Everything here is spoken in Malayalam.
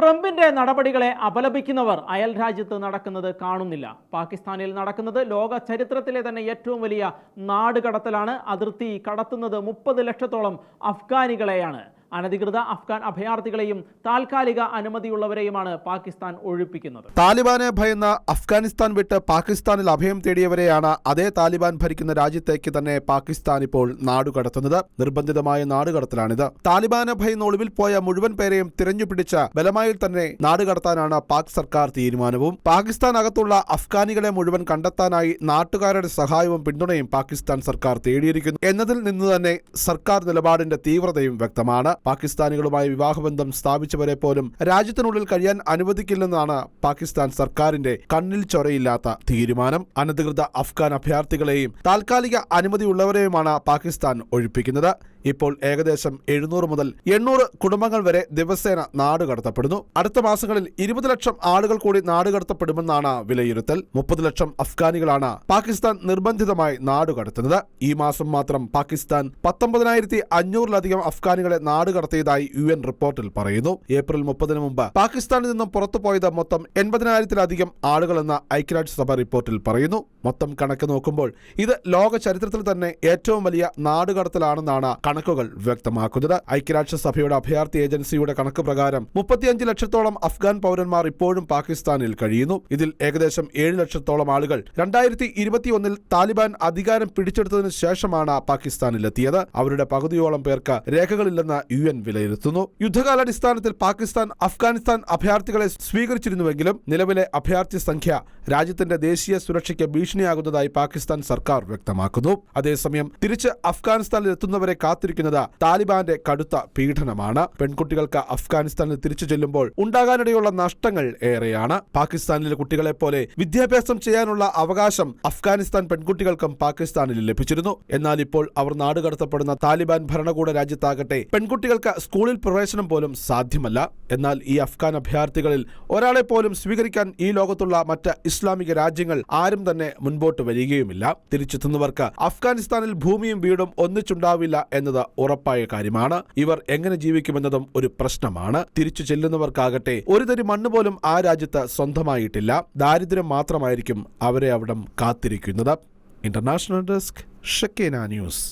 ട്രംപിന്റെ നടപടികളെ അപലപിക്കുന്നവർ അയൽ രാജ്യത്ത് നടക്കുന്നത് കാണുന്നില്ല. പാകിസ്ഥാനിൽ നടക്കുന്നത് ലോക ചരിത്രത്തിലെ തന്നെ ഏറ്റവും വലിയ നാടുകടത്തലാണ്. അതിർത്തി കടത്തുന്നത് 30 ലക്ഷത്തോളം അഫ്ഗാനികളെയാണ്. അനധികൃത അഫ്ഗാൻ അഭയാർത്ഥികളെയും താൽക്കാലിക അനുമതിയുള്ളവരെയുമാണ് പാകിസ്ഥാൻ ഒഴിപ്പിക്കുന്നത്. താലിബാനെ ഭയന്ന അഫ്ഗാനിസ്ഥാൻ വിട്ട് പാകിസ്ഥാനിൽ അഭയം തേടിയവരെയാണ് അതേ താലിബാൻ ഭരിക്കുന്ന രാജ്യത്തേക്ക് തന്നെ പാകിസ്ഥാൻ ഇപ്പോൾ നാടുകടത്തുന്നത്. നിർബന്ധിതമായ നാടുകടത്തലാണിത്. താലിബാനെ ഭയന്ന് ഒളിവിൽ പോയ മുഴുവൻ പേരെയും തിരഞ്ഞുപിടിച്ച് ബലമായി തന്നെ നാടുകടത്താനാണ് പാക് സർക്കാർ തീരുമാനവും. പാകിസ്ഥാൻ അകത്തുള്ള അഫ്ഗാനികളെ മുഴുവൻ കണ്ടെത്താനായി നാട്ടുകാരുടെ സഹായവും പിന്തുണയും പാകിസ്ഥാൻ സർക്കാർ തേടിയിരിക്കുന്നു എന്നതിൽ നിന്ന് തന്നെ സർക്കാർ നിലപാടിന്റെ തീവ്രതയും വ്യക്തമാണ്. പാകിസ്ഥാനികളുമായി വിവാഹബന്ധം സ്ഥാപിച്ചവരെ പോലും രാജ്യത്തിനുള്ളിൽ കഴിയാൻ അനുവദിക്കില്ലെന്നാണ് പാകിസ്ഥാൻ സർക്കാരിന്റെ കണ്ണിൽ ചൊരയില്ലാത്ത തീരുമാനം. അനധികൃത അഫ്ഗാൻ അഭയാർത്ഥികളെയും താൽക്കാലിക അനുമതിയുള്ളവരെയുമാണ് പാകിസ്ഥാൻ ഒഴിപ്പിക്കുന്നത്. ഇപ്പോൾ ഏകദേശം 700 മുതൽ 800 കുടുംബങ്ങൾ വരെ ദിവസേന നാടുകടത്തപ്പെടുന്നു. അടുത്ത മാസങ്ങളിൽ 20 ലക്ഷം ആളുകൾ കൂടി നാടുകടത്തപ്പെടുമെന്നാണ് വിലയിരുത്തൽ. 30 ലക്ഷം അഫ്ഗാനികളാണ് പാകിസ്ഥാൻ നിർബന്ധിതമായി നാടുകടത്തുന്നത്. ഈ മാസം മാത്രം പാകിസ്ഥാൻ 19,500-ലധികം അഫ്ഗാനികളെ നാടുകടത്തിയതായി UN റിപ്പോർട്ടിൽ പറയുന്നു. ഏപ്രിൽ 30-ന് മുമ്പ് പാകിസ്ഥാനിൽ നിന്നും പുറത്തുപോയത് മൊത്തം 80,000-ലധികം ആളുകളെന്ന ഐക്യരാഷ്ട്രസഭ റിപ്പോർട്ടിൽ പറയുന്നു. മൊത്തം കണക്ക് നോക്കുമ്പോൾ ഇത് ലോക ചരിത്രത്തിൽ തന്നെ ഏറ്റവും വലിയ നാടുകടത്തലാണെന്നാണ് കണക്കുകൾ വ്യക്തമാക്കുന്നത്. ഐക്യരാഷ്ട്രസഭയുടെ അഭയാർത്ഥി ഏജൻസിയുടെ കണക്ക് പ്രകാരം 35 ലക്ഷത്തോളം അഫ്ഗാൻ പൗരന്മാർ ഇപ്പോഴും പാകിസ്ഥാനിൽ കഴിയുന്നു. ഇതിൽ ഏകദേശം 7 ലക്ഷത്തോളം ആളുകൾ 2021-ൽ താലിബാൻ അധികാരം പിടിച്ചെടുത്തതിനു ശേഷമാണ് പാകിസ്ഥാനിലെത്തിയത്. അവരുടെ പകുതിയോളം പേർക്ക് രേഖകളില്ലെന്ന് UN വിലയിരുത്തുന്നു. യുദ്ധകാലാടിസ്ഥാനത്തിൽ പാകിസ്ഥാൻ അഫ്ഗാനിസ്ഥാൻ അഭയാർത്ഥികളെ സ്വീകരിച്ചിരുന്നുവെങ്കിലും നിലവിലെ അഭയാർത്ഥി സംഖ്യ രാജ്യത്തിന്റെ ദേശീയ സുരക്ഷയ്ക്ക് ഭീഷണിയാകുന്നതായി പാകിസ്ഥാൻ സർക്കാർ വ്യക്തമാക്കുന്നു. അതേസമയം തിരിച്ച് അഫ്ഗാനിസ്ഥാനിൽ എത്തുന്നവരെ കാത്തിരിക്കുന്നത് താലിബാന്റെ കടുത്ത പീഡനമാണ്. പെൺകുട്ടികൾക്ക് അഫ്ഗാനിസ്ഥാനിൽ തിരിച്ചു ചെല്ലുമ്പോൾ ഉണ്ടാകാനിടയുള്ള നഷ്ടങ്ങൾ ഏറെയാണ്. പാകിസ്ഥാനിലെ കുട്ടികളെ പോലെ വിദ്യാഭ്യാസം ചെയ്യാനുള്ള അവകാശം അഫ്ഗാനിസ്ഥാൻ പെൺകുട്ടികൾക്കും പാകിസ്ഥാനിൽ ലഭിച്ചിരുന്നു. എന്നാൽ ഇപ്പോൾ അവർ നാടുകടത്തപ്പെടുന്ന താലിബാൻ ഭരണകൂട രാജ്യത്താകട്ടെ പെൺകുട്ടികൾക്ക് സ്കൂളിൽ പ്രവേശനം പോലും സാധ്യമല്ല. എന്നാൽ ഈ അഫ്ഗാൻ അഭയാർത്ഥികളിൽ ഒരാളെ പോലും സ്വീകരിക്കാൻ ഈ ലോകത്തുള്ള മറ്റ് ഇസ്ലാമിക രാജ്യങ്ങൾ ആരും തന്നെ മുൻപോട്ട് വരികയുമില്ല. തിരിച്ചെത്തുന്നവർക്ക് അഫ്ഗാനിസ്ഥാനിൽ ഭൂമിയും വീടും ഒന്നിച്ചുണ്ടാവില്ല എന്നത് ഉറപ്പായ കാര്യമാണ്. ഇവർ എങ്ങനെ ജീവിക്കുമെന്നതും ഒരു പ്രശ്നമാണ്. തിരിച്ചു ചെല്ലുന്നവർക്കാകട്ടെ ഒരു തരി മണ്ണ് പോലും ആ രാജ്യത്ത് സ്വന്തമായിട്ടില്ല. ദാരിദ്ര്യം മാത്രമായിരിക്കും അവരെ അവിടം കാത്തിരിക്കുന്നത്. ഇന്റർനാഷണൽ ഡെസ്ക്, ഷെക്കേന ന്യൂസ്.